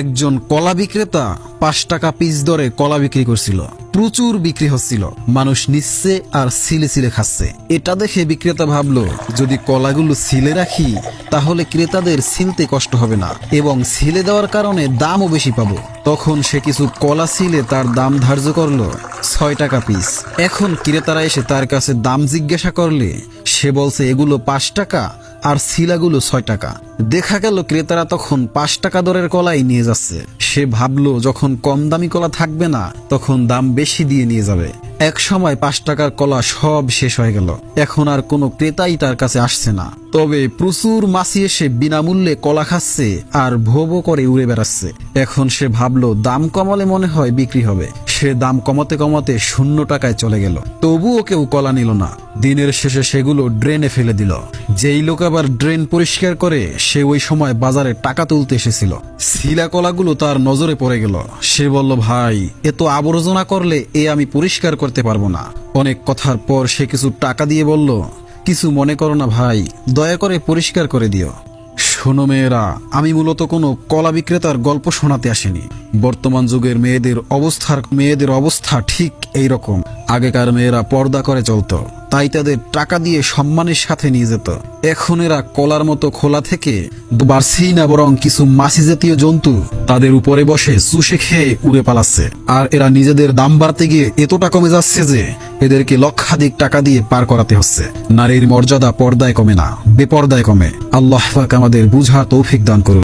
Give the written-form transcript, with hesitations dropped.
একজন কলা বিক্রেতা ৫ টাকা পিস দরে কলা বিক্রি করছিল। প্রচুর বিক্রি হচ্ছিল, মানুষ নিচ্ছে আর ছিলে ছিলে খাচ্ছে। এটা দেখে বিক্রেতা ভাবলো, যদি কলাগুলো ছিলে রাখি তাহলে ক্রেতাদের ছিলতে কষ্ট হবে না এবং ছিলে দেওয়ার কারণে দামও বেশি পাবো। তখন সে কিছু কলা ছিলে তার দাম ধার্য করলো ৬ টাকা পিস। এখন ক্রেতারা এসে তার কাছে দাম জিজ্ঞাসা করলে সে বলছে এগুলো ৫ টাকা আর শিলাগুলো ৬ টাকা। দেখা গেল ক্রেতারা তখন ৫ টাকা দরের কলাই নিয়ে যাচ্ছে। সে ভাবলো যখন কম দামি কলা থাকবে না তখন দাম বেশি দিয়ে নিয়ে যাবে। এক সময় ৫ টাকার কলা সব শেষ হয়ে গেল। এখন আর কোনো ক্রেতাই তার কাছে আসছে না। তবে প্রচুর মাছি এসে বিনামূল্যে কলা খাচ্ছে আর ভো ভো করে উড়ে বেড়াচ্ছে। এখন সে ভাবলো দাম কমালে মনে হয় বিক্রি হবে। সে দাম কমাতে কমাতে ০ টাকায় চলে গেল। তবুও কেউ কলা নিল না। দিনের শেষে সেগুলো ড্রেনে ফেলে দিল। যেই লোক আবার ড্রেন পরিষ্কার করে সে ওই সময় বাজারে টাকা তুলতে এসেছিল। শিলা কলাগুলো তার নজরে পড়ে গেল। সে বলল, ভাই, এত আবর্জনা করলে আমি পরিষ্কার করতে পারবো না। অনেক কথার পর সে কিছু টাকা দিয়ে বলল, কিছু মনে করো না ভাই, দয়া করে পরিষ্কার করে দিও। শোনো মেয়েরা, আমি মূলত কোনো কলা বিক্রেতার গল্প শোনাতে আসিনি। বর্তমান যুগের মেয়েদের অবস্থা ঠিক এই রকম। আগেকার মেয়েরা পর্দা করে চলতো, তাই তাদের টাকা দিয়ে সম্মানের সাথে নিয়ে যেত। এখন এরা কলার মতো খোলা থেকে বাড়ছেই না, বরং কিছু মাছি জাতীয় জন্তু তাদের উপরে বসে চুষে খেয়ে উড়ে পালাচ্ছে। আর এরা নিজেদের দাম বাড়তে গিয়ে এতটা কমে যাচ্ছে যে এদেরকে লক্ষাধিক টাকা দিয়ে পার করাতে হচ্ছে। নারীর মর্যাদা পর্দায় কমে না, বেপর্দায় কমে। আল্লাহ পাক আমাদের বুঝার তৌফিক দান করুন।